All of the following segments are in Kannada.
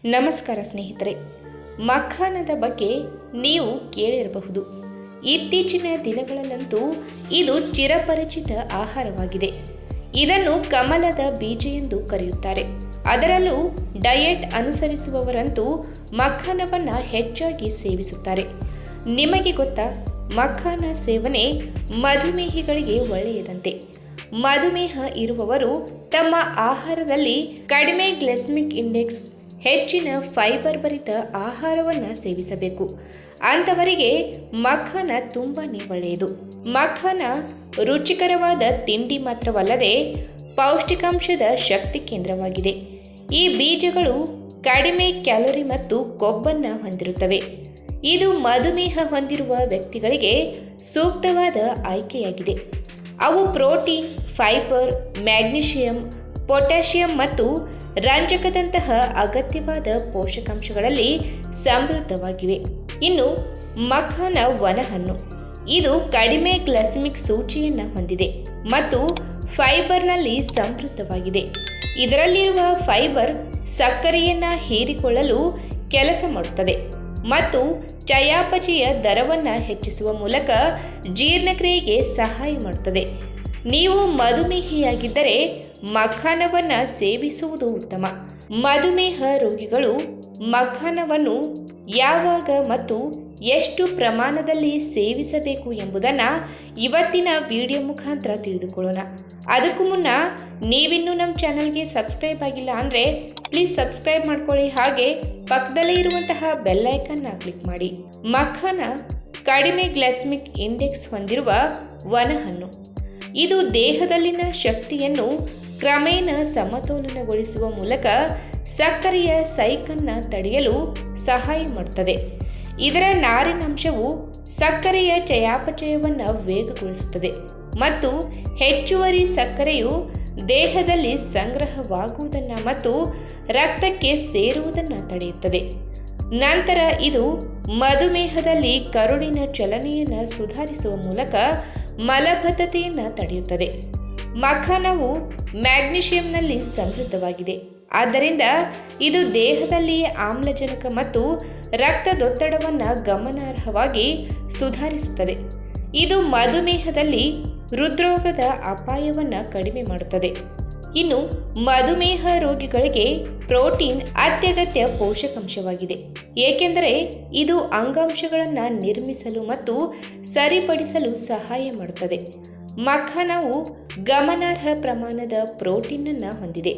ನಮಸ್ಕಾರ ಸ್ನೇಹಿತರೆ, ಮಖಾನದ ಬಗ್ಗೆ ನೀವು ಕೇಳಿರಬಹುದು. ಇತ್ತೀಚಿನ ದಿನಗಳಲ್ಲಂತೂ ಇದು ಚಿರಪರಿಚಿತ ಆಹಾರವಾಗಿದೆ. ಇದನ್ನು ಕಮಲದ ಬೀಜ ಎಂದು ಕರೆಯುತ್ತಾರೆ. ಅದರಲ್ಲೂ ಡಯಟ್ ಅನುಸರಿಸುವವರಂತೂ ಮಖಾನವನ್ನು ಹೆಚ್ಚಾಗಿ ಸೇವಿಸುತ್ತಾರೆ. ನಿಮಗೆ ಗೊತ್ತಾ, ಮಖಾನ ಸೇವನೆ ಮಧುಮೇಹಿಗಳಿಗೆ ಒಳ್ಳೆಯದಂತೆ. ಮಧುಮೇಹ ಇರುವವರು ತಮ್ಮ ಆಹಾರದಲ್ಲಿ ಕಡಿಮೆ ಗ್ಲೈಸೆಮಿಕ್ ಇಂಡೆಕ್ಸ್, ಹೆಚ್ಚಿನ ಫೈಬರ್ ಭರಿತ ಆಹಾರವನ್ನು ಸೇವಿಸಬೇಕು. ಅಂಥವರಿಗೆ ಮಖಾನ ತುಂಬಾನೇ ಒಳ್ಳೆಯದು. ಮಖಾನ ರುಚಿಕರವಾದ ತಿಂಡಿ ಮಾತ್ರವಲ್ಲದೆ ಪೌಷ್ಟಿಕಾಂಶದ ಶಕ್ತಿ ಕೇಂದ್ರವಾಗಿದೆ. ಈ ಬೀಜಗಳು ಕಡಿಮೆ ಕ್ಯಾಲೋರಿ ಮತ್ತು ಕೊಬ್ಬನ್ನು ಹೊಂದಿರುತ್ತವೆ. ಇದು ಮಧುಮೇಹ ಹೊಂದಿರುವ ವ್ಯಕ್ತಿಗಳಿಗೆ ಸೂಕ್ತವಾದ ಆಯ್ಕೆಯಾಗಿದೆ. ಅವು ಪ್ರೋಟೀನ್, ಫೈಬರ್, ಮ್ಯಾಗ್ನೀಷಿಯಂ, ಪೊಟ್ಯಾಷಿಯಂ ಮತ್ತು ರಂಜಕದಂತಹ ಅಗತ್ಯವಾದ ಪೋಷಕಾಂಶಗಳಲ್ಲಿ ಸಮೃದ್ಧವಾಗಿವೆ. ಇನ್ನು ಮಖಾನ ವನಹಣ್ಣು. ಇದು ಕಡಿಮೆ ಗ್ಲೈಸೆಮಿಕ್ ಸೂಚಿಯನ್ನು ಹೊಂದಿದೆ ಮತ್ತು ಫೈಬರ್ನಲ್ಲಿ ಸಮೃದ್ಧವಾಗಿದೆ. ಇದರಲ್ಲಿರುವ ಫೈಬರ್ ಸಕ್ಕರೆಯನ್ನು ಹೀರಿಕೊಳ್ಳಲು ಕೆಲಸ ಮಾಡುತ್ತದೆ ಮತ್ತು ಚಯಾಪಚಯ ದರವನ್ನು ಹೆಚ್ಚಿಸುವ ಮೂಲಕ ಜೀರ್ಣಕ್ರಿಯೆಗೆ ಸಹಾಯ ಮಾಡುತ್ತದೆ. ನೀವು ಮಧುಮೇಹಿಯಾಗಿದ್ದರೆ ಮಖಾನವನ್ನು ಸೇವಿಸುವುದು ಉತ್ತಮ. ಮಧುಮೇಹ ರೋಗಿಗಳು ಮಖಾನವನ್ನು ಯಾವಾಗ ಮತ್ತು ಎಷ್ಟು ಪ್ರಮಾಣದಲ್ಲಿ ಸೇವಿಸಬೇಕು ಎಂಬುದನ್ನು ಇವತ್ತಿನ ವಿಡಿಯೋ ಮುಖಾಂತರ ತಿಳಿದುಕೊಳ್ಳೋಣ. ಅದಕ್ಕೂ ಮುನ್ನ ನೀವಿನ್ನೂ ನಮ್ಮ ಚಾನಲ್ಗೆ ಸಬ್ಸ್ಕ್ರೈಬ್ ಆಗಿಲ್ಲ ಅಂದರೆ ಪ್ಲೀಸ್ ಸಬ್ಸ್ಕ್ರೈಬ್ ಮಾಡ್ಕೊಳ್ಳಿ. ಹಾಗೆ ಪಕ್ಕದಲ್ಲೇ ಇರುವಂತಹ ಬೆಲ್ ಐಕನ್ನ ಕ್ಲಿಕ್ ಮಾಡಿ. ಮಖಾನ ಕಡಿಮೆ ಗ್ಲೈಸೆಮಿಕ್ ಇಂಡೆಕ್ಸ್ ಹೊಂದಿರುವ ವನಹಣ್ಣು. ಇದು ದೇಹದಲ್ಲಿನ ಶಕ್ತಿಯನ್ನು ಕ್ರಮೇಣ ಸಮತೋಲನಗೊಳಿಸುವ ಮೂಲಕ ಸಕ್ಕರೆಯ ಸೈಕನ್ನು ತಡೆಯಲು ಸಹಾಯ ಮಾಡುತ್ತದೆ. ಇದರ ನಾರಿನಾಂಶವು ಸಕ್ಕರೆಯ ಚಯಾಪಚಯವನ್ನು ವೇಗಗೊಳಿಸುತ್ತದೆ ಮತ್ತು ಹೆಚ್ಚುವರಿ ಸಕ್ಕರೆಯು ದೇಹದಲ್ಲಿ ಸಂಗ್ರಹವಾಗುವುದನ್ನು ಮತ್ತು ರಕ್ತಕ್ಕೆ ಸೇರುವುದನ್ನು ತಡೆಯುತ್ತದೆ. ನಂತರ ಇದು ಮಧುಮೇಹದಲ್ಲಿ ಕರುಳಿನ ಚಲನೆಯನ್ನು ಸುಧಾರಿಸುವ ಮೂಲಕ ಮಲಬದ್ಧತೆಯನ್ನು ತಡೆಯುತ್ತದೆ. ಮಖಾನವು ಮ್ಯಾಗ್ನೀಷಿಯಂನಲ್ಲಿ ಸಮೃದ್ಧವಾಗಿದೆ. ಆದ್ದರಿಂದ ಇದು ದೇಹದಲ್ಲಿ ಆಮ್ಲಜನಕ ಮತ್ತು ರಕ್ತದೊತ್ತಡವನ್ನು ಗಮನಾರ್ಹವಾಗಿ ಸುಧಾರಿಸುತ್ತದೆ. ಇದು ಮಧುಮೇಹದಲ್ಲಿ ಹೃದ್ರೋಗದ ಅಪಾಯವನ್ನು ಕಡಿಮೆ ಮಾಡುತ್ತದೆ. ಇನ್ನು ಮಧುಮೇಹ ರೋಗಿಗಳಿಗೆ ಪ್ರೋಟೀನ್ ಅತ್ಯಗತ್ಯ ಪೋಷಕಾಂಶವಾಗಿದೆ, ಏಕೆಂದರೆ ಇದು ಅಂಗಾಂಶಗಳನ್ನು ನಿರ್ಮಿಸಲು ಮತ್ತು ಸರಿಪಡಿಸಲು ಸಹಾಯ ಮಾಡುತ್ತದೆ. ಮಖಾನವು ಗಮನಾರ್ಹ ಪ್ರಮಾಣದ ಪ್ರೋಟೀನನ್ನು ಹೊಂದಿದೆ.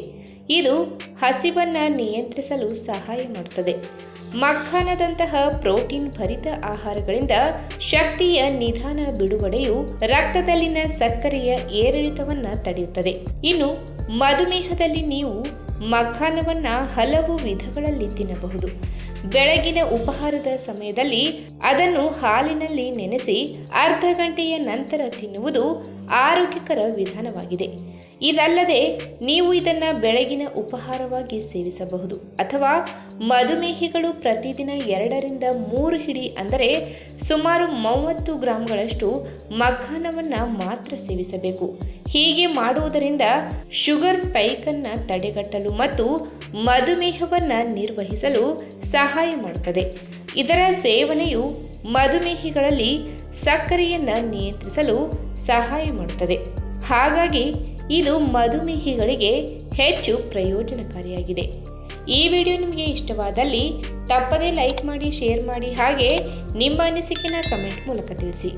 ಇದು ಹಸಿವನ್ನು ನಿಯಂತ್ರಿಸಲು ಸಹಾಯ ಮಾಡುತ್ತದೆ. ಮಖಾನದಂತಹ ಪ್ರೋಟೀನ್ ಭರಿತ ಆಹಾರಗಳಿಂದ ಶಕ್ತಿಯ ನಿಧಾನ ಬಿಡುಗಡೆಯು ರಕ್ತದಲ್ಲಿನ ಸಕ್ಕರೆಯ ಏರಿಳಿತವನ್ನು ತಡೆಯುತ್ತದೆ. ಇನ್ನು ಮಧುಮೇಹದಲ್ಲಿ ನೀವು ಮಖಾನವನ್ನು ಹಲವು ವಿಧಗಳಲ್ಲಿ ತಿನ್ನಬಹುದು. ಬೆಳಗಿನ ಉಪಹಾರದ ಸಮಯದಲ್ಲಿ ಅದನ್ನು ಹಾಲಿನಲ್ಲಿ ನೆನೆಸಿ ಅರ್ಧ ಗಂಟೆಯ ನಂತರ ತಿನ್ನುವುದು ಆರೋಗ್ಯಕರ ವಿಧಾನವಾಗಿದೆ. ಇದಲ್ಲದೆ ನೀವು ಇದನ್ನು ಬೆಳಗಿನ ಉಪಹಾರವಾಗಿ ಸೇವಿಸಬಹುದು ಅಥವಾ ಮಧುಮೇಹಿಗಳು ಪ್ರತಿದಿನ 2-3 ಹಿಡಿ, ಅಂದರೆ ಸುಮಾರು 30 ಗ್ರಾಂಗಳಷ್ಟು ಮಖಾನವನ್ನು ಮಾತ್ರ ಸೇವಿಸಬೇಕು. ಹೀಗೆ ಮಾಡುವುದರಿಂದ ಶುಗರ್ ಸ್ಪೈಕನ್ನು ತಡೆಗಟ್ಟಲು ಮತ್ತು ಮಧುಮೇಹವನ್ನು ನಿರ್ವಹಿಸಲು ಸಹಾಯ ಮಾಡುತ್ತದೆ. ಇದರ ಸೇವನೆಯು ಮಧುಮೇಹಿಗಳಲ್ಲಿ ಸಕ್ಕರೆಯನ್ನು ನಿಯಂತ್ರಿಸಲು ಸಹಾಯ ಮಾಡುತ್ತದೆ. ಹಾಗಾಗಿ ಇದು ಮಧುಮೇಹಿಗಳಿಗೆ ಹೆಚ್ಚು ಪ್ರಯೋಜನಕಾರಿಯಾಗಿದೆ. ಈ ವಿಡಿಯೋ ನಿಮಗೆ ಇಷ್ಟವಾದಲ್ಲಿ ತಪ್ಪದೇ ಲೈಕ್ ಮಾಡಿ, ಶೇರ್ ಮಾಡಿ, ಹಾಗೆ ನಿಮ್ಮ ಅನಿಸಿಕೆನ ಕಮೆಂಟ್ ಮೂಲಕ ತಿಳಿಸಿ.